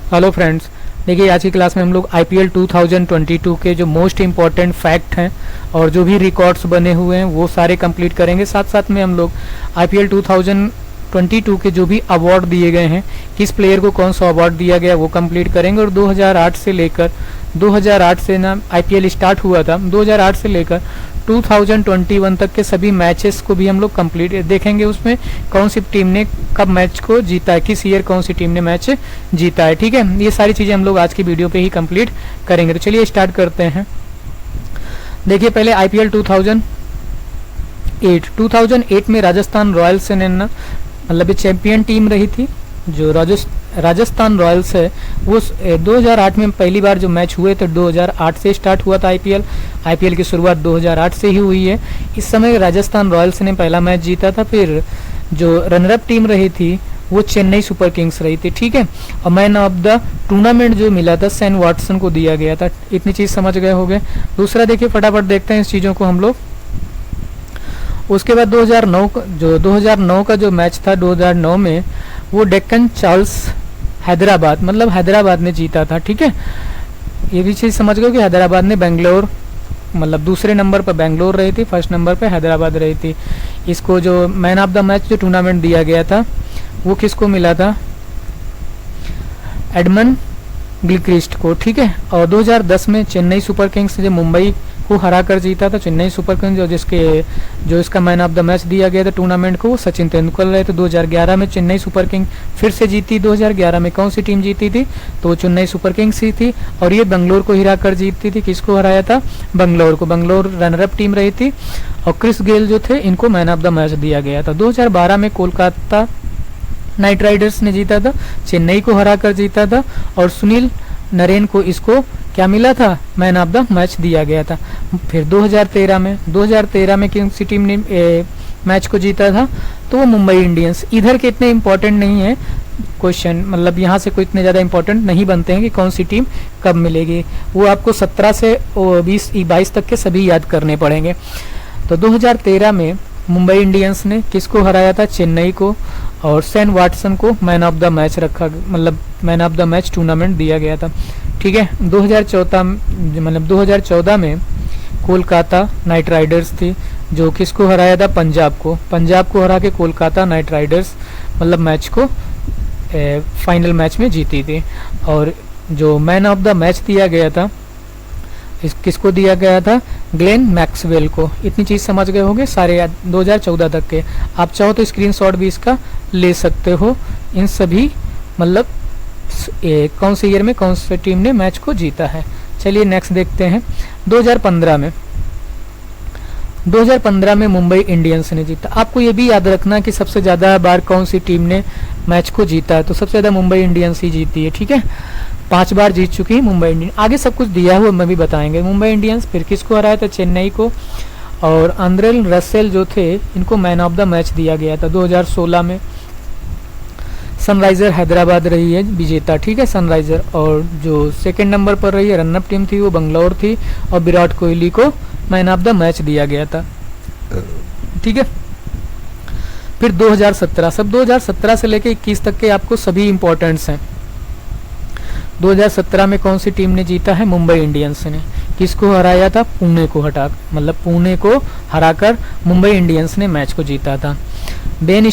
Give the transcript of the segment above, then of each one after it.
Hello friends, देखिए आज की क्लास में हम लोग आईपीएल 2022 के जो मोस्ट इम्पॉर्टेंट फैक्ट हैं और जो भी रिकॉर्ड्स बने हुए हैं वो सारे कंप्लीट करेंगे। साथ साथ में हम लोग आईपीएल 2022 के जो भी अवार्ड दिए गए हैं, किस प्लेयर को कौन सा अवार्ड दिया गया वो कंप्लीट करेंगे। और 2008 से लेकर 2008 से ना आईपीएल स्टार्ट हुआ था, 2008 से लेकर 2021 तक के सभी मैचेस को भी हम लोग कंप्लीट देखेंगे। उसमें कौन सी टीम ने कब मैच को जीता है, किस ईयर कौन सी टीम ने मैच जीता है। ठीक है, ये सारी चीज़ें हम लोग आज की वीडियो पे ही कंप्लीट करेंगे। तो चलिए स्टार्ट करते हैं। देखिए पहले आईपीएल 2008 में राजस्थान रॉयल्स ने ना मतलब चैंपियन टीम रही थी। जो राजस्थान रॉयल्स है वो 2008 में पहली बार जो मैच हुए थे 2008 से स्टार्ट हुआ था। आईपीएल की शुरुआत 2008 से ही हुई है। इस समय राजस्थान रॉयल्स ने पहला मैच जीता था। फिर जो रनरअप टीम रही थी वो चेन्नई सुपर किंग्स रही थी। ठीक है, और मैन ऑफ द टूर्नामेंट जो मिला था सैन वाटसन को दिया गया था। इतनी चीज़ समझ गए होंगे। दूसरा देखिए फटाफट देखते हैं इस चीज़ों को हम लोग। उसके बाद 2009 का जो मैच था 2009 में वो डेक्कन चार्ल्स हैदराबाद मतलब हैदराबाद ने जीता था। ठीक है, ये भी चीज़ समझ गए कि हैदराबाद ने बेंगलोर मतलब दूसरे नंबर पर बेंगलोर रही थी, फर्स्ट नंबर पे हैदराबाद रही थी। इसको जो मैन ऑफ द मैच जो टूर्नामेंट दिया गया था वो किसको मिला था, एडमंड गिलक्रिस्ट को। ठीक है, और 2010 में चेन्नई सुपर किंग्स ने मुंबई को हरा कर जीता था। चेन्नई सुपर किंग्स जो इसका मैन ऑफ द मैच दिया गया था टूर्नामेंट को वो सचिन तेंदुलकर रहे थे। 2011 में चेन्नई सुपर किंग फिर से जीती। 2011 में कौन सी टीम जीती थी, तो चेन्नई सुपर किंग्स ही थी। और ये बेंगलोर को हिरा कर जीतती थी। किसको हराया था, बेंगलोर को। बेंगलोर रनरअप टीम रही थी और क्रिस गेल जो थे इनको मैन ऑफ द मैच दिया गया था। 2012 में कोलकाता नाइट राइडर्स ने जीता था, चेन्नई को हरा कर जीता था। और सुनील नरेन को इसको क्या मिला था, मैन ऑफ द मैच दिया गया था। फिर 2013 में किंग सी टीम ने मैच को जीता था, तो वो मुंबई इंडियंस। इधर के इतने इंपॉर्टेंट नहीं है क्वेश्चन, मतलब यहाँ से कोई इतने ज़्यादा इंपॉर्टेंट नहीं बनते हैं कि कौन सी टीम कब मिलेगी। वो आपको 17 से 22 तक के सभी याद करने पड़ेंगे। तो 2013 में मुंबई इंडियंस ने किसको हराया था, चेन्नई को। और सैन वाटसन को मैन ऑफ द मैच रखा, मतलब man of the match tournament दिया गया था। ठीक है, 2014 में कोलकाता नाइट राइडर्स थी जो किसको हराया था, पंजाब को हरा के कोलकाता नाइट राइडर्स मतलब मैच को फाइनल मैच में जीती थी। और जो मैन ऑफ द मैच दिया गया था किसको दिया गया था, ग्लेन मैक्सवेल को। इतनी चीज़ समझ गए होंगे सारे 2014 तक के। आप चाहो तो स्क्रीनशॉट भी इसका ले सकते हो। इन सभी मतलब कौन से ईयर में कौन सी टीम ने मैच को जीता है। चलिए नेक्स्ट देखते हैं। 2015 में मुंबई इंडियंस ने जीता। आपको ये भी याद रखना कि सबसे ज़्यादा बार कौन सी टीम ने मैच को जीता है, तो सबसे ज़्यादा मुंबई इंडियंस ही जीती है। ठीक है, 5 बार जीत चुकी है मुंबई इंडियंस। आगे सब कुछ दिया हुआ मैं भी बताएंगे। मुंबई इंडियंस फिर किसको हराया था, चेन्नई को। और आंद्रे रसेल जो थे इनको मैन ऑफ द मैच दिया गया था। 2016 में सनराइजर हैदराबाद रही है विजेता। ठीक है, सनराइजर। और जो सेकंड नंबर पर रही है रनअप टीम थी वो बेंगलोर थी। और विराट कोहली को मैन ऑफ द मैच दिया गया था। ठीक है, फिर 2017 सब 2017 से लेके 21 तक के आपको सभी इंपॉर्टेंट्स हैं। 2017 में कौन सी टीम ने जीता है, मुंबई इंडियंस ने। किसको हराया था, पुणे को हराकर मुंबई इंडियंस ने मैच को जीता था। बेन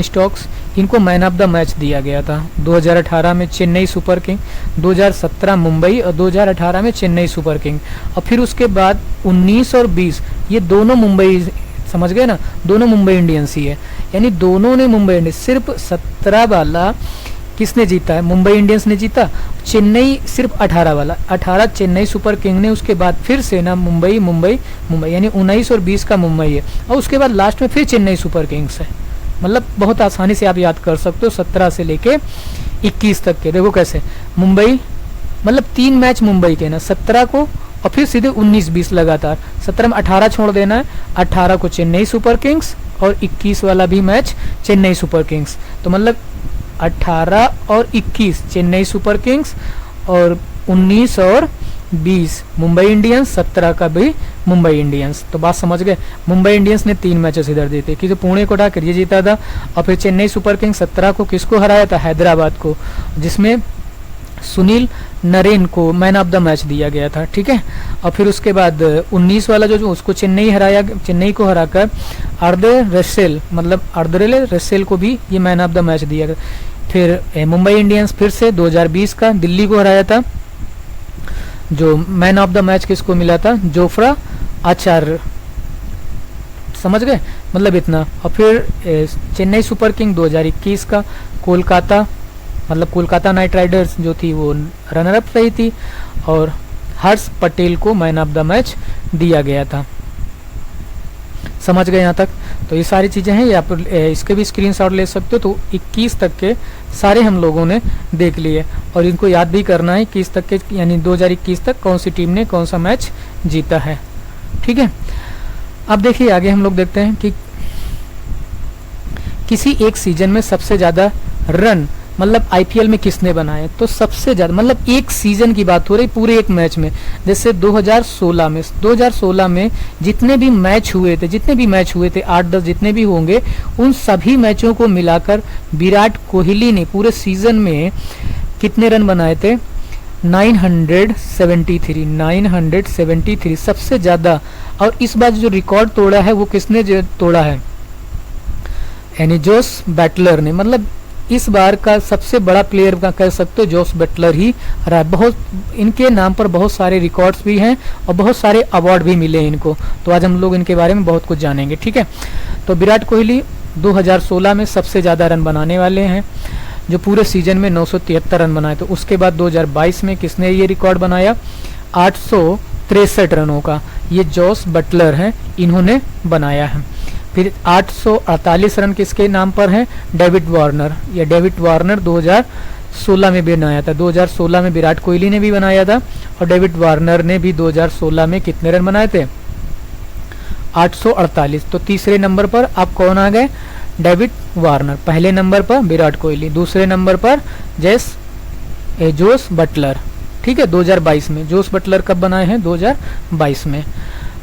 स्टोक्स इनको मैन ऑफ द मैच दिया गया था। 2018 में चेन्नई सुपर किंग, 2017 मुंबई और 2018 में चेन्नई सुपर किंग। और फिर उसके बाद 19 और 20 ये दोनों मुंबई, समझ गए ना, दोनों मुंबई इंडियंस ही है। यानी दोनों ने मुंबई इंडियंस। सिर्फ 17 वाला किसने जीता है, मुंबई इंडियंस ने जीता। चेन्नई सिर्फ 18 वाला, 18 चेन्नई सुपर किंग ने। उसके बाद फिर से ना मुंबई यानी 19 और 20 का मुंबई है। और उसके बाद लास्ट में फिर चेन्नई सुपर किंग्स है। मतलब बहुत आसानी से आप याद कर सकते हो 17 से लेके 21 तक के। देखो कैसे मुंबई मतलब 3 मैच मुंबई के ना, 17 को और फिर सीधे 19-20 लगातार। 17 में 18 छोड़ देना है, 18 को चेन्नई सुपर किंग्स और 21 वाला भी मैच चेन्नई सुपर किंग्स। तो मतलब 18 और 21 चेन्नई सुपर किंग्स और 19 और 20 मुंबई इंडियंस, 17 का भी मुंबई इंडियंस। तो बात समझ गए। मुंबई इंडियंस ने 3 मैचेस इधर जीते कि जो पुणे को हरा कर ये जीता था, और फिर चेन्नई सुपर किंग्स 17 को किसको हराया था, हैदराबाद को, जिसमें सुनील नरेन को मैन ऑफ द मैच दिया गया था। ठीक है, और फिर उसके बाद 19 वाला जो उसको चेन्नई को हराकर आर्दरे रसेल को भी ये मैन ऑफ द मैच दिया गया। फिर मुंबई इंडियंस फिर से 2020 का दिल्ली को हराया था, जो मैन ऑफ द मैच किसको मिला था, जोफ्रा आचार्य। समझ गए, मतलब इतना। और फिर चेन्नई सुपर किंग 2021 का कोलकाता नाइट राइडर्स जो थी वो रनर अप रही थी, और हर्ष पटेल को मैन ऑफ द मैच दिया गया था। समझ गए यहाँ तक। तो ये सारी चीज़ें हैं, ये आप इसके भी स्क्रीनशॉट ले सकते हो। तो 21 तक के सारे हम लोगों ने देख लिए, और इनको याद भी करना है 21 तक के, यानी 2021 तक कौन सी टीम ने कौन सा मैच जीता है। ठीक है, अब देखिए आगे हम लोग देखते हैं कि किसी एक सीजन में सबसे ज़्यादा रन मतलब आईपीएल में किसने बनाए। तो सबसे ज़्यादा मतलब एक सीजन की बात हो रही, पूरे एक मैच में। जैसे 2016 में जितने भी मैच हुए थे 8-10 जितने भी होंगे, उन सभी मैचों को मिलाकर विराट कोहली ने पूरे सीजन में कितने रन बनाए थे, 973 सबसे ज़्यादा। और इस बार जो रिकॉर्ड तोड़ा है वो किसने तोड़ा है, यानी जोस बटलर ने। मतलब इस बार का सबसे बड़ा प्लेयर का कह सकते हो जोस बटलर ही रहा। बहुत इनके नाम पर बहुत सारे रिकॉर्ड्स भी हैं और बहुत सारे अवार्ड भी मिले इनको। तो आज हम लोग इनके बारे में बहुत कुछ जानेंगे। ठीक है, तो विराट कोहली 2016 में सबसे ज़्यादा रन बनाने वाले हैं, जो पूरे सीजन में 973 रन बनाए। तो उसके बाद 2022 में किसने ये रिकॉर्ड बनाया, 863 रनों का, ये जोस बटलर हैं, इन्होंने बनाया है। फिर 848 रन किसके नाम पर हैं, डेविड वार्नर। ये डेविड वार्नर 2016 में भी बनाया था। 2016 में विराट कोहली ने भी बनाया था, और डेविड वार्नर ने भी 2016 में कितने रन बनाए थे, 848। तो तीसरे नंबर पर आप कौन आ गए, डेविड वार्नर। पहले नंबर पर विराट कोहली, दूसरे नंबर पर जोस बटलर। ठीक है, 2022 में। जोस बटलर कब बनाए हैं, 2022 में।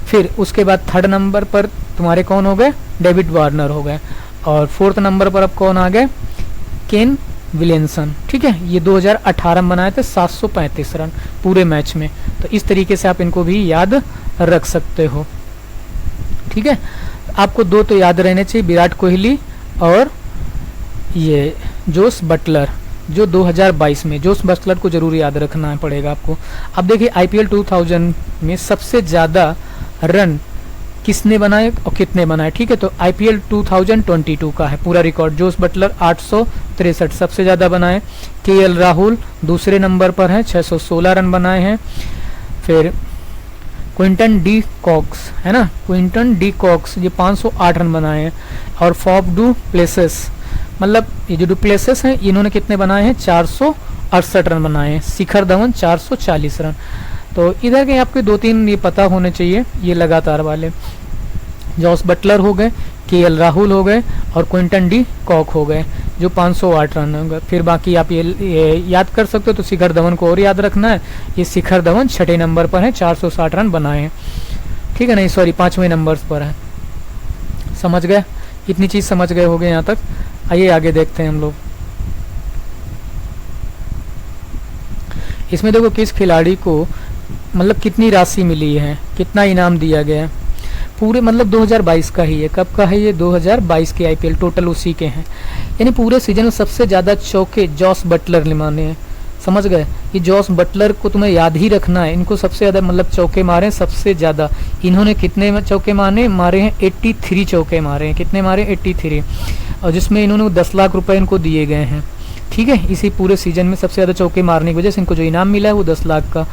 फिर उसके बाद थर्ड नंबर पर तुम्हारे कौन हो गए, डेविड वार्नर हो गए। और फोर्थ नंबर पर अब कौन आ गए, केन विलियमसन। ठीक है, ये 2018 में बनाए थे 735 रन पूरे मैच में। तो इस तरीके से आप इनको भी याद रख सकते हो। ठीक है, आपको दो तो याद रहने चाहिए, विराट कोहली और ये जोस बटलर, जो 2022 में। जोस बटलर को जरूर याद रखना पड़ेगा आपको। अब देखिए आईपीएल 2000 में सबसे ज़्यादा रन किसने बनाए और कितने बनाए। ठीक है, तो आईपीएल 2022 का है पूरा रिकॉर्ड। जोस बटलर 863 सबसे ज़्यादा बनाए। केएल राहुल दूसरे नंबर पर हैं, 616 रन बनाए हैं। फिर क्विंटन डी कॉक्स है ना, क्विंटन डी कॉक्स ये 508 रन बनाए हैं। और फॉफ डू प्लेसेस, मतलब ये जो डुप्लेसेस हैं इन्होंने कितने बनाए हैं, 468 रन बनाए हैं। शिखर धवन 440 रन। तो इधर के आपके 2-3 ये पता होने चाहिए, ये लगातार वाले। जोस बटलर हो गए, केएल राहुल हो गए, और क्विंटन डी कॉक हो गए, जो 508 रन हो गए। फिर बाकी आप ये याद कर सकते हो। तो शिखर धवन को और याद रखना है, ये शिखर धवन 6ठे नंबर पर है, 460 रन बनाए हैं। ठीक है, नहीं सॉरी 5वें नंबर पर है। समझ गए, इतनी चीज़ समझ गए हो गए यहाँ तक। आइए आगे देखते हैं हम लोग। इसमें देखो किस खिलाड़ी को मतलब कितनी राशि मिली है, कितना इनाम दिया गया है। पूरे मतलब 2022 का ही है। कब का है ये, 2022 के आईपीएल टोटल उसी के हैं। यानी पूरे सीजन में सबसे ज़्यादा चौके जोस बटलर ने मारे हैं। समझ गए, ये जोस बटलर को तुम्हें याद ही रखना है। इनको सबसे ज़्यादा मतलब चौके मारे सबसे ज़्यादा। इन्होंने कितने चौके मारे हैं, 83 चौके मारे हैं। कितने मारे, 83। और जिसमें इन्होंने 10 लाख रुपए इनको दिए गए हैं। ठीक है, इसी पूरे सीजन में सबसे ज़्यादा चौके मारने की वजह से इनको जो इनाम मिला है वो 10 लाख का।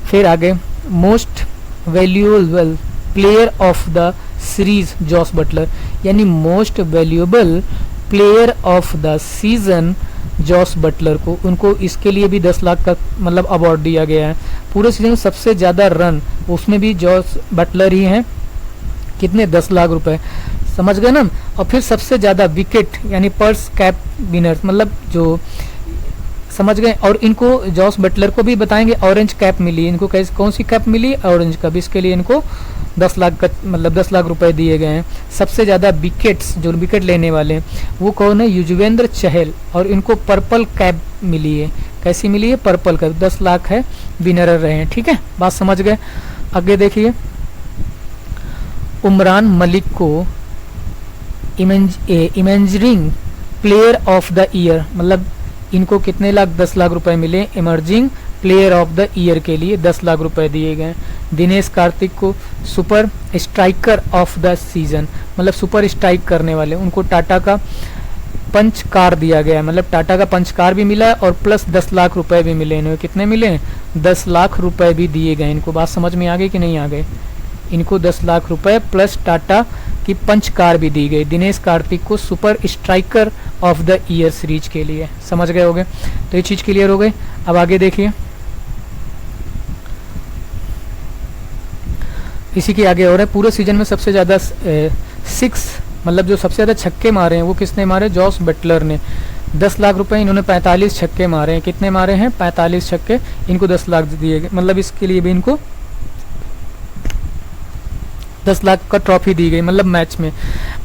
फिर आगे most valuable player of the series Jos Buttler, यानी most valuable player of the season Jos Buttler को, उनको इसके लिए भी 10 लाख का मतलब अवार्ड दिया गया है। पूरे सीजन में सबसे ज़्यादा रन उसमें भी जोस बटलर ही हैं। कितने, 10 लाख रुपए। समझ गए ना। और फिर सबसे ज़्यादा विकेट यानी पर्स कैप विनर, मतलब जो समझ गए। और इनको जॉस बटलर को भी बताएंगे ऑरेंज कैप मिली, इनको कैसे कौन सी कैप मिली, ऑरेंज कैप, इसके लिए इनको 10 लाख का मतलब 10 लाख रुपए दिए गए हैं। सबसे ज़्यादा विकेट्स, जो विकेट लेने वाले हैं वो कौन है, युजवेंद्र चहल, और इनको पर्पल कैप मिली है। कैसी मिली है, पर्पल कैप, 10 लाख है, विनर रहे हैं। ठीक है, बात समझ गए। आगे देखिए, उमरान मलिक को emerging player of the year, मतलब इनको कितने लाख, 10 लाख रुपए मिले emerging player of the year के लिए 10 लाख रुपए दिए गए। दिनेश कार्तिक को super striker of the season, मतलब सुपर स्ट्राइक करने वाले, उनको टाटा का पंच कार दिया गया है, मतलब टाटा का पंच कार भी मिला है और प्लस 10 लाख रुपए भी मिले। इन्हें कितने मिले, 10 लाख रुपए भी दिए गए इनको। बात समझ में आ गई कि नहीं आ गए, इनको 10 लाख रुपए प्लस टाटा की पंच कार भी दी गई दिनेश कार्तिक को super striker of the year series के लिए। समझ गए होगे, तो ये चीज क्लियर हो गई। अब आगे देखिए, इसी के आगे हो रहा है, पूरे सीजन में सबसे ज्यादा 6 मतलब जो सबसे ज्यादा छक्के मारे हैं वो किसने मारे, जॉस बटलर ने। 10 लाख रुपए, इन्होंने 45 छक्के मारे हैं। कितने मारे हैं, 45 छक्के, इनको 10 लाख दिए गए, मतलब इसके लिए भी इनको 10 लाख का ट्रॉफी दी गई, मतलब मैच में।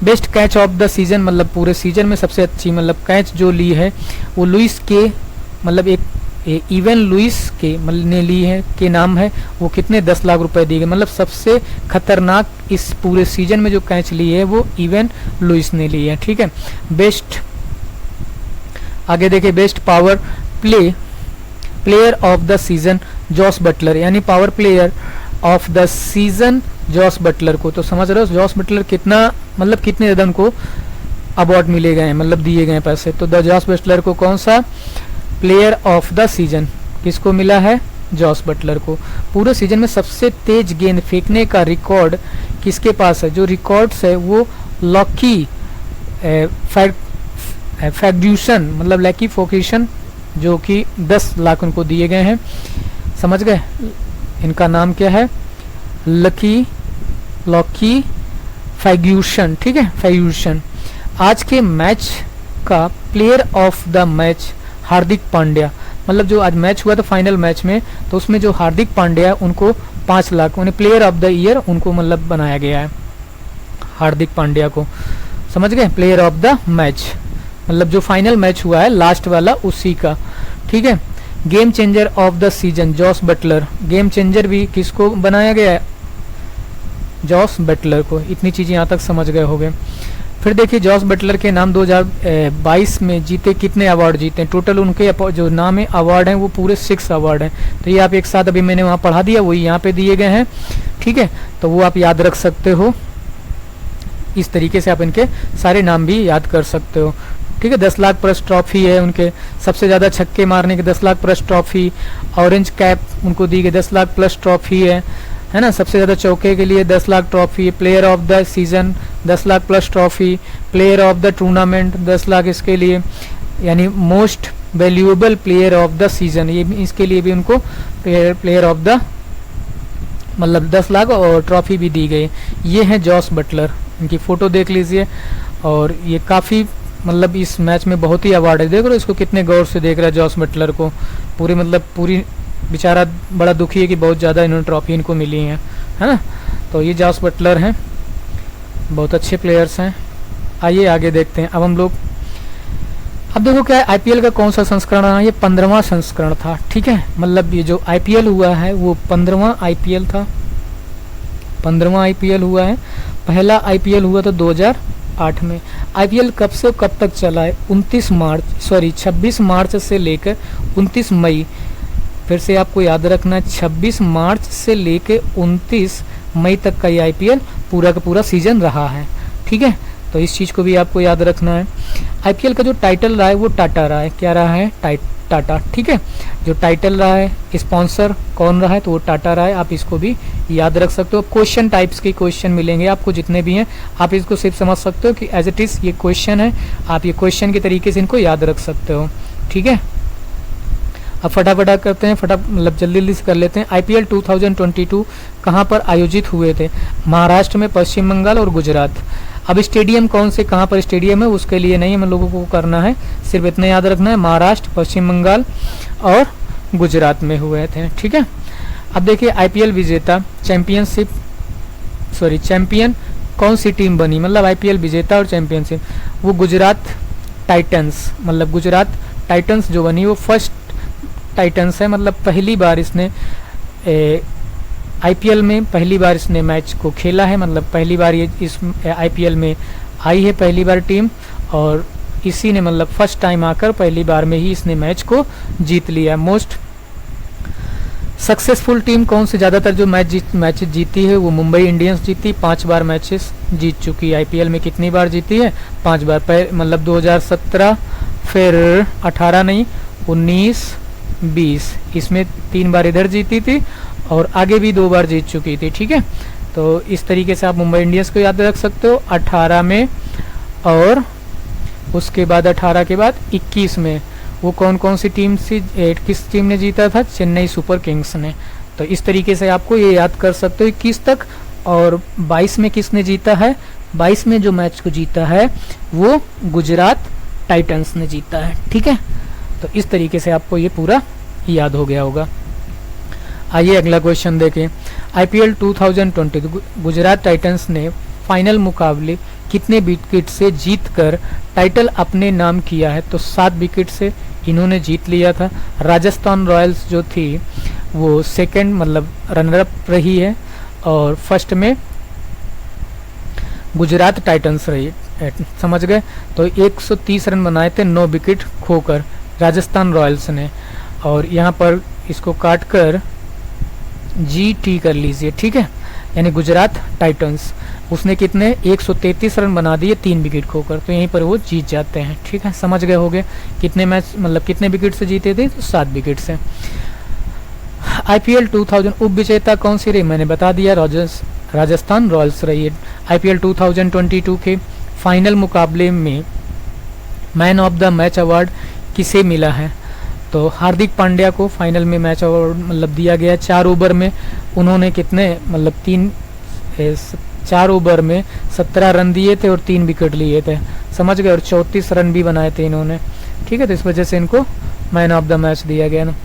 Best catch of the season, मतलब पूरे सीजन में सबसे अच्छी मतलब कैच जो ली है वो लुइस के, मतलब एक इवन लुइस के मतलब ने ली है, के नाम है, वो कितने 10 लाख रुपए दिए गए, मतलब सबसे खतरनाक इस पूरे सीजन में जो कैच ली है वो इवन लुइस ने ली है। ठीक है, बेस्ट, आगे देखिए, best power player of the season Jos Buttler, यानी power player of the season Jos Buttler को। तो समझ रहे हो जॉस बटलर कितना, मतलब कितने ज्यादा उनको अवार्ड मिले गए, मतलब दिए गए पैसे। तो द जॉस बटलर को कौन सा प्लेयर ऑफ द सीजन किसको मिला है, जॉस बटलर को। पूरे सीजन में सबसे तेज गेंद फेंकने का रिकॉर्ड किसके पास है, जो रिकॉर्ड्स है वो लॉकी फर्ग्यूसन, मतलब लैकी फर्ग्यूसन, जो कि 10 लाख उनको दिए गए हैं। समझ गए, इनका नाम क्या है, लॉकी फर्ग्यूसन। ठीक है, फर्ग्यूसन। आज के मैच का player of the match Hardik Pandya, मतलब जो आज मैच हुआ था फाइनल मैच में, तो उसमें जो हार्दिक पांड्या उनको 5 लाख, उन्हें प्लेयर ऑफ द ईयर उनको मतलब बनाया गया है हार्दिक पांड्या को। समझ गए, प्लेयर ऑफ द मैच, मतलब जो फाइनल मैच हुआ है लास्ट वाला उसी का। ठीक है, game changer of the season Jos Buttler, game changer भी किसको बनाया गया है, जॉस बटलर को। इतनी चीजें यहाँ तक समझ गए होंगे। फिर देखिए, जॉस बटलर के नाम 2022 में जीते कितने अवार्ड जीते हैं, टोटल उनके जो नाम है अवार्ड हैं वो पूरे 6 अवार्ड हैं। तो ये आप एक साथ, अभी मैंने वहाँ पढ़ा दिया, वही यहाँ पे दिए गए हैं। ठीक है, तो वो आप याद रख सकते हो, इस तरीके से आप इनके सारे नाम भी याद कर सकते हो। ठीक है, 10 लाख प्लस ट्रॉफी है उनके, सबसे ज्यादा छक्के मारने के 10 lakh plus trophy, orange cap उनको दी गई 10 लाख प्लस ट्रॉफी है ना, सबसे ज्यादा चौके के लिए 10 lakh trophy, player of the season 10 lakh plus trophy, player of the tournament 10 lakh इसके लिए, यानी most valuable player of the season, ये इसके लिए भी उनको प्लेयर ऑफ द मतलब 10 लाख और ट्रॉफी भी दी गई। ये है जॉस बटलर, इनकी फोटो देख लीजिए, और ये काफ़ी मतलब इस मैच में बहुत ही अवार्ड है। देख रहे हो इसको कितने गौर से देख रहा है जॉस बटलर को, पूरी मतलब पूरी बेचारा बड़ा दुखी है कि बहुत ज़्यादा इन्होंने ट्रॉफी इनको मिली है ना। तो ये जॉस बटलर हैं, बहुत अच्छे प्लेयर्स हैं। आइए आगे देखते हैं। अब हम लोग, अब देखो क्या है, आईपीएल का कौन सा संस्करण है, ये 15वां संस्करण था। ठीक है, मतलब ये जो आईपीएल हुआ है वो 15वां आईपीएल था, 15वां आईपीएल हुआ है। पहला आईपीएल हुआ था 2008 में। आईपीएल कब से कब तक चला है, 26 मार्च से लेकर 29 मई, फिर से आपको याद रखना है 26 मार्च से लेकर 29 मई तक का ये आईपीएल पूरा का पूरा सीजन रहा है। ठीक है, तो इस चीज़ को भी आपको याद रखना है। आईपीएल का जो टाइटल रहा है वो टाटा रहा है, क्या रहा है, टाटा। ठीक है, जो टाइटल रहा है, स्पॉन्सर कौन रहा है, तो वो टाटा रहा है। आप इसको भी याद रख सकते हो। क्वेश्चन टाइप्स के क्वेश्चन मिलेंगे आपको जितने भी हैं, आप इसको सिर्फ समझ सकते हो कि एज इट इज़ ये क्वेश्चन है, आप ये क्वेश्चन के तरीके से इनको याद रख सकते हो। ठीक है, अब फटाफट करते हैं, मतलब जल्दी से कर लेते हैं। आईपीएल 2022 कहाँ पर आयोजित हुए थे, महाराष्ट्र में, पश्चिम बंगाल और गुजरात। अब स्टेडियम कौन से कहाँ पर स्टेडियम है उसके लिए नहीं हम लोगों को करना है, सिर्फ इतना याद रखना है, महाराष्ट्र, पश्चिम बंगाल और गुजरात में हुए थे, ठीक है। अब देखिए आईपीएल विजेता चैंपियन कौन सी टीम बनी, मतलब आईपीएल विजेता और चैंपियनशिप, वो गुजरात टाइटंस, मतलब गुजरात टाइटंस जो बनी वो फर्स्ट टाइटंस है, मतलब पहली बार इसने आईपीएल में पहली बार इसने मैच को खेला है, मतलब पहली बार ये इस आईपीएल में आई है पहली बार टीम, और इसी ने मतलब फर्स्ट टाइम आकर पहली बार में ही इसने मैच को जीत लिया। मोस्ट सक्सेसफुल टीम कौन सी, ज़्यादातर जो मैचेस जीती है वो मुंबई इंडियंस जीती, 5 बार मैचेस जीत चुकी है। आईपीएल में कितनी बार जीती है, 5 बार, मतलब 2017, फिर 18 नहीं 19, 20, इसमें 3 बार इधर जीती थी और आगे भी 2 बार जीत चुकी थी, ठीक है। तो इस तरीके से आप मुंबई इंडियंस को याद रख सकते हो 18 में, और उसके बाद 18 के बाद 21 में वो कौन कौन सी टीम से किस टीम ने जीता था, चेन्नई सुपर किंग्स ने। तो इस तरीके से आपको ये याद कर सकते हो 21 तक, और 22 में किसने जीता है, 22 में जो मैच को जीता है वो गुजरात टाइटंस ने जीता है, ठीक है। तो इस तरीके से आपको ये पूरा याद हो गया होगा। आइए अगला क्वेश्चन देखें। आईपीएल 2020 गुजरात टाइटंस ने फाइनल मुकाबले कितने विकेट से जीतकर टाइटल अपने नाम किया है, तो 7 विकेट से इन्होंने जीत लिया था। राजस्थान रॉयल्स जो थी वो सेकंड मतलब रनर अप रही है, और फर्स्ट में गुजरात टाइटंस रही, समझ गए। तो 130 रन बनाए थे 9 विकेट खोकर राजस्थान रॉयल्स ने, और यहाँ पर इसको काट कर GT कर लीजिए, ठीक है, यानी गुजरात टाइटंस, उसने कितने 133 रन बना दिए 3 विकेट खोकर, तो यहीं पर वो जीत जाते हैं, ठीक है। समझ गए होंगे कितने मैच मतलब कितने विकेट से जीते थे, तो 7 विकेट से। आईपीएल 2000 उप विजेता कौन सी रही, मैंने बता दिया, राजस्थान रॉयल्स रही है। आईपीएल 2022 के फाइनल मुकाबले में man of the match award किसे मिला है, तो हार्दिक पांड्या को फाइनल में मैच अवार्ड मतलब दिया गया। 4 ओवर में उन्होंने कितने मतलब 4 ओवर में 17 रन दिए थे और 3 विकेट लिए थे, समझ गए, और 34 रन भी बनाए थे इन्होंने, ठीक है। तो इस वजह से इनको मैन ऑफ द मैच दिया गया ना।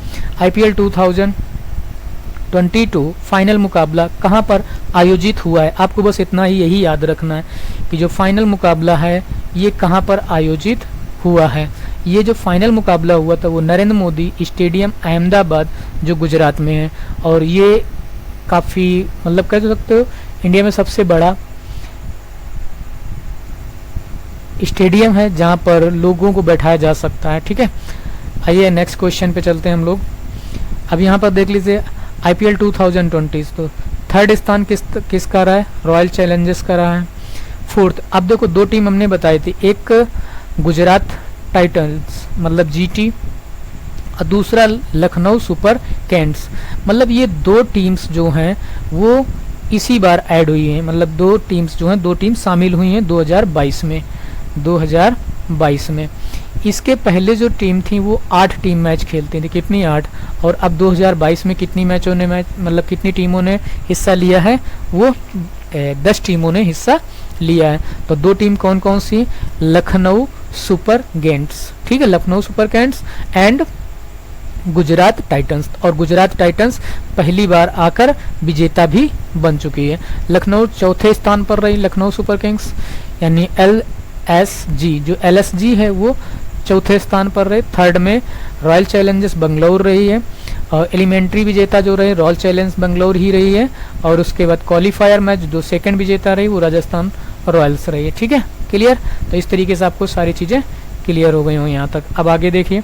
आईपीएल 2022 फाइनल मुकाबला कहाँ पर आयोजित हुआ है, आपको बस इतना ही यही याद रखना है कि जो फाइनल मुकाबला है ये कहाँ पर आयोजित हुआ है। ये जो फाइनल मुकाबला हुआ था वो नरेंद्र मोदी स्टेडियम अहमदाबाद जो गुजरात में है, और ये काफ़ी मतलब कह सकते हो इंडिया में सबसे बड़ा स्टेडियम है जहाँ पर लोगों को बैठाया जा सकता है, ठीक है। आइए नेक्स्ट क्वेश्चन पे चलते हैं हम लोग। अब यहाँ पर देख लीजिए आईपीएल 2020, तो थर्ड स्थान किसका रहा है, रॉयल चैलेंजर्स का रहा है। फोर्थ, अब देखो 2 टीम हमने बताई थी, एक गुजरात टाइटंस मतलब GT और दूसरा लखनऊ सुपर किंग्स, मतलब ये 2 टीम्स जो हैं वो इसी बार ऐड हुई हैं, मतलब 2 टीम्स जो हैं 2 टीम शामिल हुई हैं 2022 में। इसके पहले जो टीम थी वो 8 टीम मैच खेलती थी, कितनी 8, और अब 2022 में कितनी मैचों ने मतलब कितनी टीमों ने हिस्सा लिया है, वो 10 टीमों ने हिस्सा लिया है। तो 2 टीम कौन कौन सी, लखनऊ सुपर किंग्स, ठीक है, Lucknow super Kings and Gujarat Titans, और गुजरात टाइटंस पहली बार आकर विजेता भी बन चुकी है। लखनऊ चौथे स्थान पर रही, लखनऊ सुपर किंग्स, यानी LSG जो LSG है वो चौथे स्थान पर रहे। थर्ड में रॉयल चैलेंजर्स बेंगलुरु रही है, और एलिमेंट्री विजेता जो रहे रॉयल चैलेंजर्स बेंगलुरु ही रही है, और उसके बाद क्वालिफायर मैच जो सेकंड विजेता रही वो राजस्थान रॉयल्स रही है, ठीक है, क्लियर। तो इस तरीके से आपको सारी चीज़ें क्लियर हो गई हो यहाँ तक। अब आगे देखिए,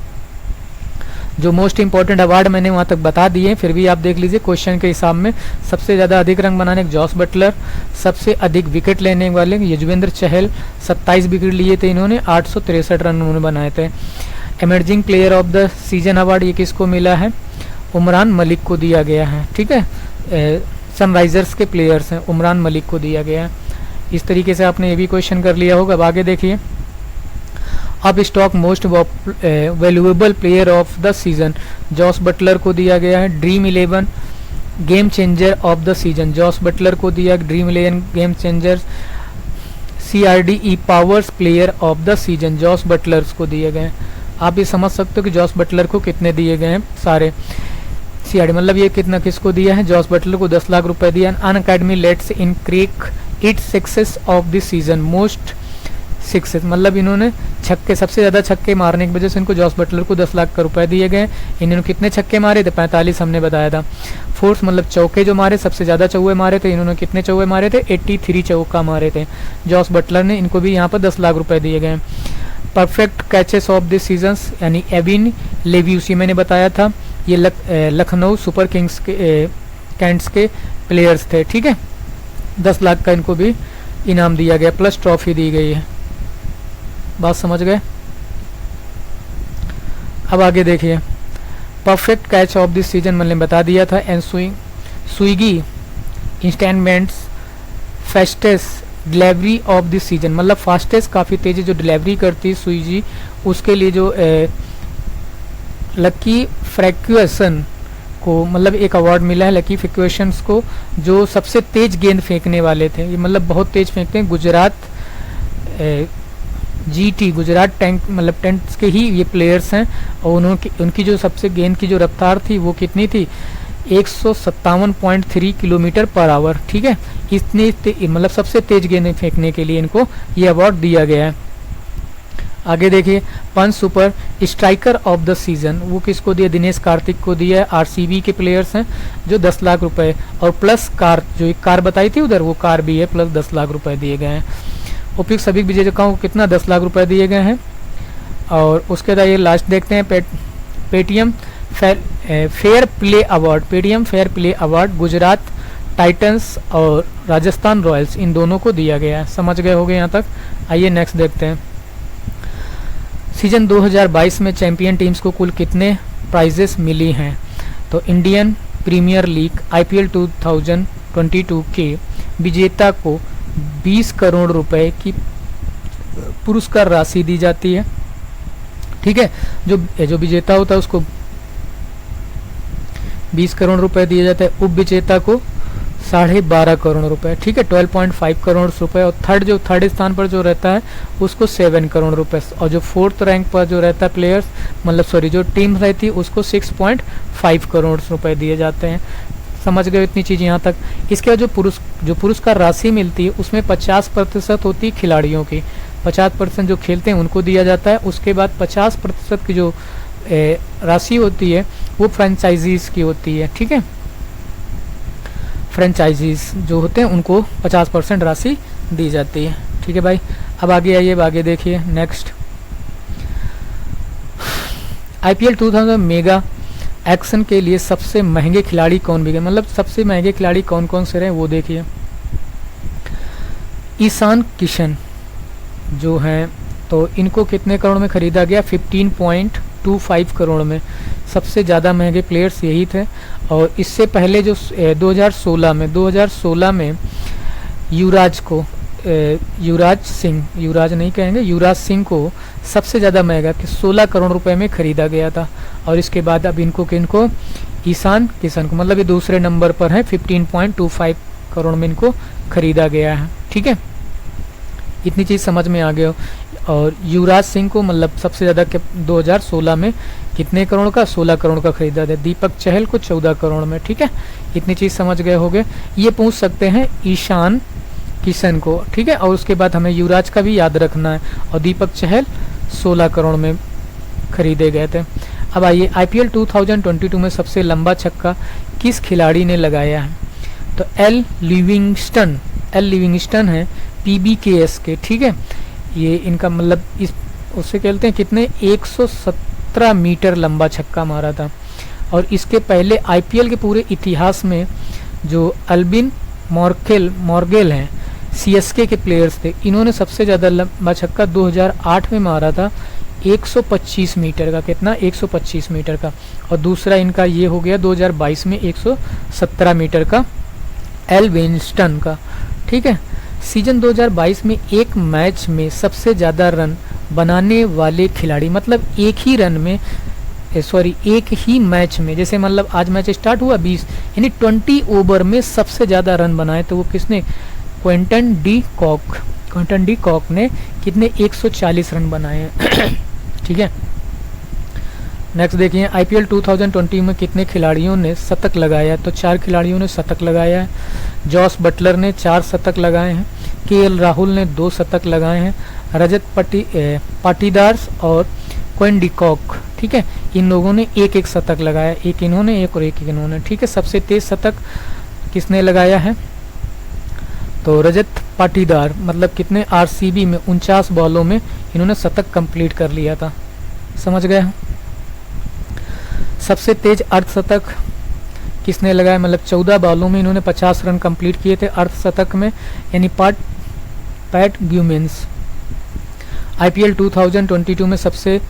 जो मोस्ट इंपॉर्टेंट अवार्ड मैंने वहाँ तक बता दिए, फिर भी आप देख लीजिए क्वेश्चन के हिसाब में। सबसे ज़्यादा अधिक रन बनाने जॉस बटलर, सबसे अधिक विकेट लेने वाले युजवेंद्र चहल 27 विकेट लिए थे इन्होंने, 863 रन उन्होंने बनाए थे। Emerging player of the season award ये किसको मिला है, उमरान मलिक को दिया गया है, ठीक है, सनराइजर्स के प्लेयर्स हैं, उमरान मलिक को दिया गया है। इस तरीके से आपने ये भी क्वेश्चन कर लिया होगा। अब आगे देखिए, अब stock most valuable player of the season Jos Buttler को दिया गया है। Dream 11 game changer of the season Jos Buttler को दिया, dream 11 game changer CRDE powers player of the season Jos Buttler को दिए गए हैं। आप ये समझ सकते हो कि जॉस बटलर को कितने दिए गए हैं सारे। CRD मतलब ये कितना किसको दिया है, जॉस बटलर को 10 लाख रुपए दिया। अन अकेडमी लेट्स इन crack it success of the season most sixes, मतलब इन्होंने छक्के सबसे ज़्यादा छक्के मारने की वजह से इनको जॉस बटलर को 10 लाख का रुपए दिए गए। इन्होंने कितने छक्के मारे थे, 45 हमने बताया था। फोर्स मतलब चौके जो मारे, सबसे ज़्यादा चौके मारे थे, इन्होंने कितने चौके मारे थे, 83 चौका मारे थे जॉस बटलर ने, इनको भी यहाँ पर 10 लाख रुपए दिए गए। Perfect catches of the seasons यानी एविन लेव्यूसी मैंने बताया था, ये लखनऊ सुपर किंग्स के कैंट्स के प्लेयर्स थे, ठीक है। 10 लाख का इनको भी इनाम दिया गया प्लस ट्रॉफी दी गई है। बात समझ गए। अब आगे देखिए, perfect catch of this season मैंने बता दिया था। एंड स्विगी इंस्टेंटमेंट्स fastest delivery of this season, मतलब फास्टेस्ट काफ़ी तेज़ी जो डिलीवरी करती है स्विगी, उसके लिए जो लकी फ्रैक्यूएसन को मतलब एक अवार्ड मिला है लकी फ्रैक्यूएशंस को, जो सबसे तेज गेंद फेंकने वाले थे। ये मतलब बहुत तेज फेंकते हैं। गुजरात GT गुजरात टैंक मतलब टेंट्स के ही ये प्लेयर्स हैं, और उनकी जो सबसे गेंद की जो रफ्तार थी वो कितनी थी, 157.3 किलोमीटर पर आवर, ठीक है। इतनी मतलब सबसे तेज गेंद फेंकने के लिए इनको ये अवार्ड दिया गया है। आगे देखिए, punch super striker of the season वो किसको दिया, दिनेश कार्तिक को दिया है। RCB के प्लेयर्स हैं जो 10 लाख रुपए और प्लस कार, जो एक कार बताई थी उधर, वो कार भी है, प्लस 10 लाख रुपए दिए गए हैं। उपयुक्त सभी विजेताओं को कितना 10 लाख रुपए दिए गए हैं। और उसके बाद ये लास्ट देखते हैं, Paytm fair play award, Paytm fair play award Gujarat Titans और राजस्थान रॉयल्स, इन दोनों को दिया गया है। समझ गए होंगे यहाँ तक। आइए नेक्स्ट देखते हैं। सीजन 2022 में चैंपियन टीम्स को कुल कितने प्राइजेस मिली हैं, तो इंडियन प्रीमियर लीग IPL 2022 के विजेता को 20 करोड़ रुपए की पुरस्कार राशि दी जाती है, ठीक है। जो विजेता होता है उसको 20 करोड़ रुपए दिए जाते हैं, उप विजेता को 12.5 करोड़ रुपए, ठीक है, 12.5 करोड़ रुपए। और थर्ड स्थान पर जो रहता है उसको 7 करोड़ रुपए, और जो फोर्थ रैंक पर जो रहता है प्लेयर्स मतलब सॉरी जो टीम रहती है उसको 6.5 करोड़ रुपए दिए जाते हैं। समझ गए इतनी चीज़ यहाँ तक। इसके बाद जो पुरस्कार राशि मिलती है उसमें 50% होती है खिलाड़ियों की, 50% जो खेलते हैं उनको दिया जाता है। उसके बाद 50% की जो राशि होती है वो फ्रेंचाइजीज की होती है, ठीक है। फ्रेंचाइजीज जो होते हैं उनको 50% राशि दी जाती है, ठीक है भाई। अब आगे आइए, आगे देखिए नेक्स्ट। IPL 2000 मेगा एक्शन के लिए सबसे महंगे खिलाड़ी कौन बिके, मतलब सबसे महंगे खिलाड़ी कौन कौन से रहे वो देखिए। ईशान किशन जो हैं तो इनको कितने करोड़ में खरीदा गया, 15.25 करोड़ में। सबसे ज़्यादा महंगे प्लेयर्स यही थे। और इससे पहले जो 2016 में युवराज सिंह को सबसे ज़्यादा महंगा कि 16 करोड़ रुपए में ख़रीदा गया था। और इसके बाद अब किनको ईशान किशन को, मतलब ये दूसरे नंबर पर है, 15.25 करोड़ में इनको ख़रीदा गया है, ठीक है। इतनी चीज़ समझ में आ गया। और युवराज सिंह को मतलब सबसे ज़्यादा 2016 में कितने करोड़ का, 16 करोड़ का खरीदा था। दीपक चहल को 14 करोड़ में, ठीक है। इतनी चीज़ समझ गए होंगे। ये पूछ सकते हैं ईशान किशन को, ठीक है। और उसके बाद हमें युवराज का भी याद रखना है। और दीपक चहल 16 करोड़ में खरीदे गए थे। अब आइए, IPL 2022 में सबसे लंबा छक्का किस खिलाड़ी ने लगाया है, तो एल लिविंगस्टन है PBKS के, ठीक है। ये इनका मतलब इस उससे कहते हैं कितने 117 मीटर लंबा छक्का मारा था। और इसके पहले IPL के पूरे इतिहास में जो अल्बिन मॉर्गेल हैं CSK के प्लेयर्स थे, इन्होंने सबसे ज़्यादा लंबा छक्का 2008 में मारा था 125 मीटर का, कितना 125 मीटर का। और दूसरा इनका ये हो गया 2022 में 117 मीटर का एल विंस्टन का, ठीक है। सीजन 2022 में एक मैच में सबसे ज़्यादा रन बनाने वाले खिलाड़ी, मतलब एक ही मैच में, जैसे मतलब आज मैच स्टार्ट हुआ 20 यानी 20 ओवर में सबसे ज़्यादा रन बनाए तो वो किसने, Quinton de Quinton de Kock ने कितने 140 रन बनाए हैं। ठीक है, नेक्स्ट देखिए आईपीएल 2020 में कितने खिलाड़ियों ने शतक लगाया, तो 4 खिलाड़ियों ने शतक लगाया है। जॉस बटलर ने 4 शतक लगाए हैं, केएल राहुल ने 2 शतक लगाए हैं, रजत पाटीदार और क्विंटन डी कॉक, ठीक है, इन लोगों ने एक एक शतक लगाया, एक इन्होंने एक और एक इन्होंने। ठीक है, सबसे तेज शतक किसने लगाया है, तो रजत पाटीदार, मतलब कितने आरसीबी में 49 बॉलों में इन्होंने शतक कंप्लीट कर लिया था, समझ गए। सबसे तेज अर्धशतक किसने लगाया, मतलब 14 बॉलों में इन्होंने 50 रन कंप्लीट किए थे अर्धशतक में, यानी पैट क्यूमिंस। आईपीएल 2022 में सबसे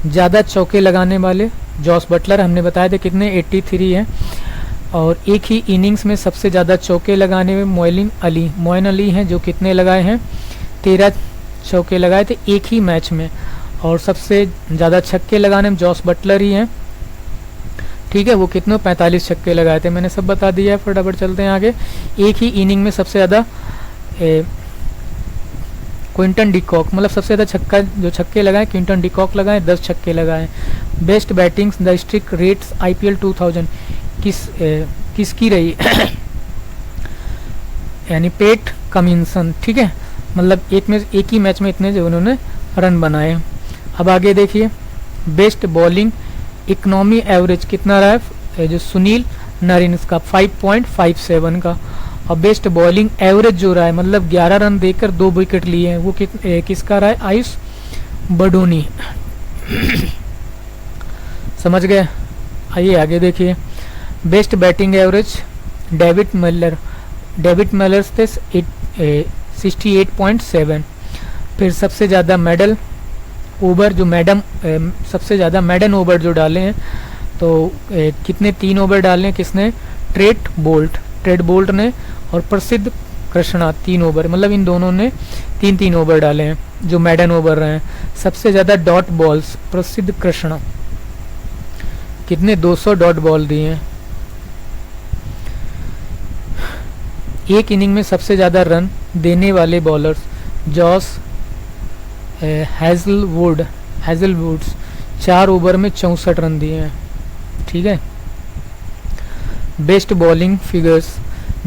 ज़्यादा चौके लगाने वाले जॉस बटलर, हमने बताया था कितने 83 हैं, और एक ही इनिंग्स में सबसे ज़्यादा चौके लगाने में मोइन अली हैं, जो कितने लगाए हैं 13 चौके लगाए थे एक ही मैच में, और सबसे ज़्यादा छक्के लगाने में जॉस बटलर ही हैं। ठीक है, वो कितने 45 छक्के लगाए थे, मैंने सब बता दिया है। फटाफट चलते हैं आगे। एक ही इनिंग में सबसे ज़्यादा क्विंटन डी कॉक, मतलब सबसे ज़्यादा जो छक्के लगाए क्विंटन डी कॉक लगाए, 10 छक्के लगाए। Best batting the strike rates IPL 2000 किसकी रही, यानी पेट कमिंसन। ठीक है, मतलब एक ही मैच में इतने जो उन्होंने रन बनाए। अब आगे देखिए, बेस्ट बॉलिंग इकोनॉमी एवरेज कितना रहा है, जो सुनील नारायण का 5.57 का, और बेस्ट बॉलिंग एवरेज जो रहा है, मतलब 11 रन देकर 2 विकेट लिए हैं, वो किसका रहा है, आयुष बडोनी। समझ गए। आइए आगे देखिए, best batting average David Miller थे 68.7। फिर सबसे ज़्यादा मेडल ओवर जो सबसे ज़्यादा मेडन ओवर जो डाले हैं, तो कितने 3 ओवर डाले हैं किसने, ट्रेट बोल्ट ने, और प्रसिद्ध कृष्णा 3 ओवर, मतलब इन दोनों ने 3 ओवर डाले हैं जो मेडन ओवर रहे हैं। सबसे ज़्यादा डॉट बॉल्स प्रसिद्ध कृष्णा, कितने 200 डॉट बॉल दिए हैं। एक इनिंग में सबसे ज़्यादा रन देने वाले बॉलर्स जॉस हैजलवुड्स 4 ओवर में 64 रन दिए हैं। ठीक है, best bowling figures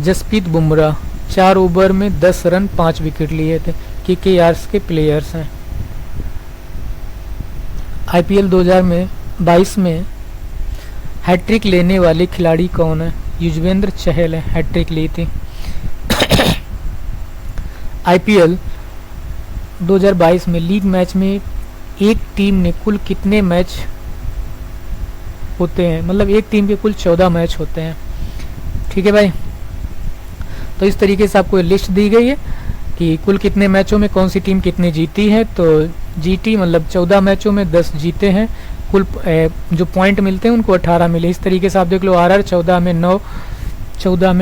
Jasprit Bumrah 4 over में 10 रन 5 विकेट लिए थे, केकेआर के प्लेयर्स हैं। आईपीएल 2022 में हैट्रिक लेने वाले खिलाड़ी कौन है, युजवेंद्र चहल है, हैट्रिक ली थी। आईपीएल 2022 में लीग मैच में एक टीम ने कुल कितने मैच होते हैं, मतलब एक टीम के कुल 14 मैच होते हैं। ठीक है भाई, तो इस तरीके से आपको लिस्ट दी गई है कि कुल कितने मैचों में कौन सी टीम कितनी जीती है। तो जीटी मतलब 14 मैचों में 10 जीते हैं, कुल जो पॉइंट मिलते हैं उनको 18 मिले। इस तरीके से आप देख लो, आरआर 14 में 9 14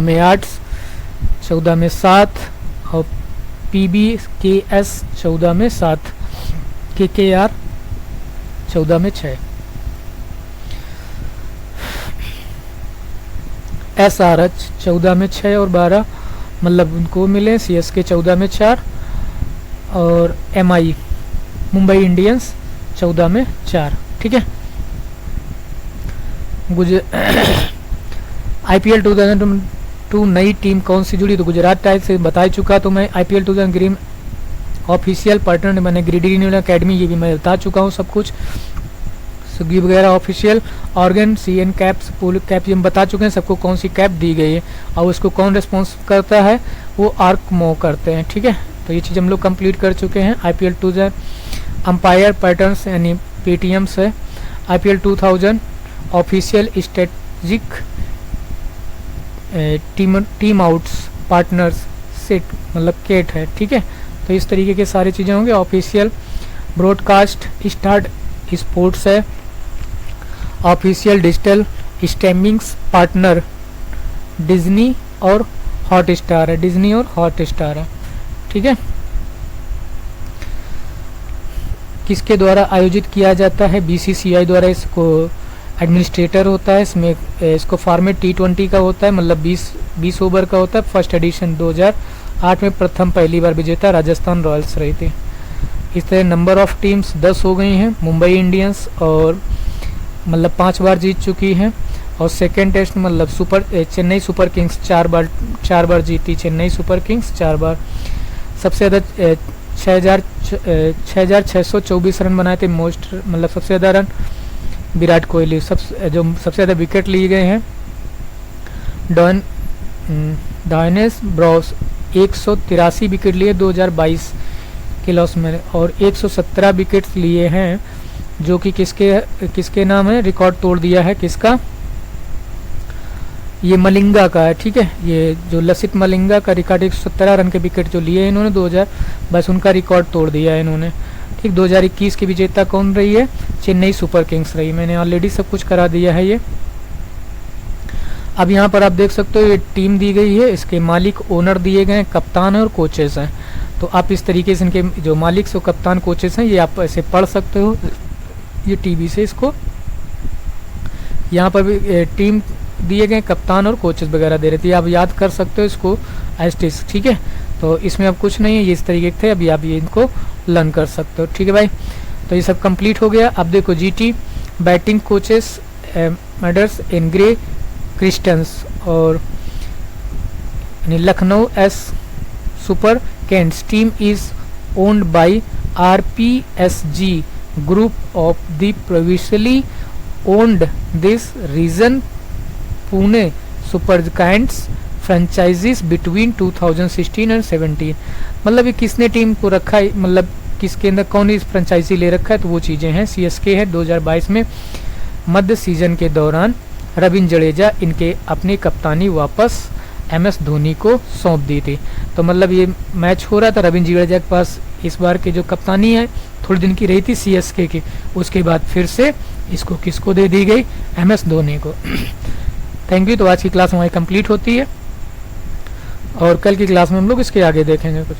में 8 14 में 7 और PBKS 14 में 7, KKR 14 में 6, SRH 14 में 6 और 12, मतलब उनको मिले। CSK 14 में 4 और MI मुंबई इंडियंस 14 में 4। ठीक है, आईपीएल 2002 नई टीम कौन सी जुड़ी, तो गुजरात टाइटंस से बता चुका। तो मैं आईपीएल 2000 ग्रीन ऑफिशियल पार्टनर मैंने ग्रीडी अकेडमी, ये भी मैं बता चुका हूँ सब कुछ। स्विगी वगैरह official organ CN caps pool cap ये हम बता चुके हैं सबको कौन सी कैप दी गई है और उसको कौन रिस्पॉन्स करता है, वो आर्क मो करते हैं। ठीक है, तो ये चीज़ हम लोग कंप्लीट कर चुके हैं। आईपीएल 2000 अंपायर पैटर्न्स यानी PTM से IPL 2000 official strategic team outs partners set मतलब केट है। ठीक है, तो इस तरीके के सारी चीज़ें होंगे। ऑफिशियल ब्रॉडकास्ट स्टार्ट स्पोर्ट्स है, official digital streamings partner Disney और हॉटस्टार है, डिज्नी और हॉटस्टार है। ठीक है, किसके द्वारा आयोजित किया जाता है, BCCI द्वारा इसको एडमिनिस्ट्रेटर होता है। इसमें इसको फॉर्मेट T20 का होता है, मतलब 20 ओवर का होता है। फर्स्ट एडिशन 2000 8 में प्रथम पहली बार विजेता राजस्थान रॉयल्स रही थी। इस तरह नंबर ऑफ टीम्स 10 हो गई हैं। मुंबई इंडियंस और मतलब 5 बार जीत चुकी हैं। और सेकेंड टेस्ट मतलब चेन्नई सुपर किंग्स 4 बार जीती। चेन्नई सुपर किंग्स 4 बार। सबसे ज़्यादा 6,624 रन बनाए थे। मोस्ट मतलब सबसे ज़्यादा रन विराट कोहली। सबसे ज़्यादा विकेट लिए गए हैं डायनेस ब्रॉस 183 विकेट लिए 2022 के लॉस में, और 117 विकेट्स लिए हैं, जो कि किसके नाम है, रिकॉर्ड तोड़ दिया है किसका, ये मलिंगा का है। ठीक है, ये जो लसित मलिंगा का रिकॉर्ड 117 रन के विकेट जो लिए इन्होंने 2022, उनका रिकॉर्ड तोड़ दिया है इन्होंने। ठीक, 2021 की विजेता कौन रही है, चेन्नई सुपर किंग्स रही। मैंने ऑलरेडी सब कुछ करा दिया है ये। अब यहाँ पर आप देख सकते हो ये टीम दी गई है, इसके मालिक ओनर दिए गए हैं, कप्तान और कोचेस हैं। तो आप इस तरीके से इनके जो मालिक से कप्तान कोचेस हैं ये आप ऐसे पढ़ सकते हो ये टीवी से। इसको यहाँ पर भी टीम दिए गए, कप्तान और कोचेस वगैरह दे रहे थे, आप याद कर सकते हो इसको एज टिस। ठीक है, तो इसमें अब कुछ नहीं है, ये इस तरीके के थे, अभी आप ये इनको लर्न कर सकते हो। ठीक है भाई, तो ये सब कंप्लीट हो गया। अब देखो जीटी बैटिंग कोचेस मेडर्स इन ग्रे क्रिस्टन्स और लखनऊ एस super giants team is owned by RPSG group of the previously owned this region Pune Super Giants franchises between 2016 and 17। मतलब ये किसने टीम को रखा है, मतलब किसके अंदर कौन इस फ्रेंचाइजी ले रखा है, तो वो चीज़ें हैं। CSK है 2022 में मध्य सीजन के दौरान रविंद्र जडेजा इनके अपनी कप्तानी वापस MS धोनी को सौंप दी थी। तो मतलब ये मैच हो रहा था, रविंद्र जडेजा के पास इस बार की जो कप्तानी है थोड़ी दिन की रही थी CSK की, उसके बाद फिर से इसको किसको दे दी गई, MS धोनी को। Thank you. तो आज की क्लास हमारी कंप्लीट होती है और कल की क्लास में हम लोग इसके आगे देखेंगे कुछ।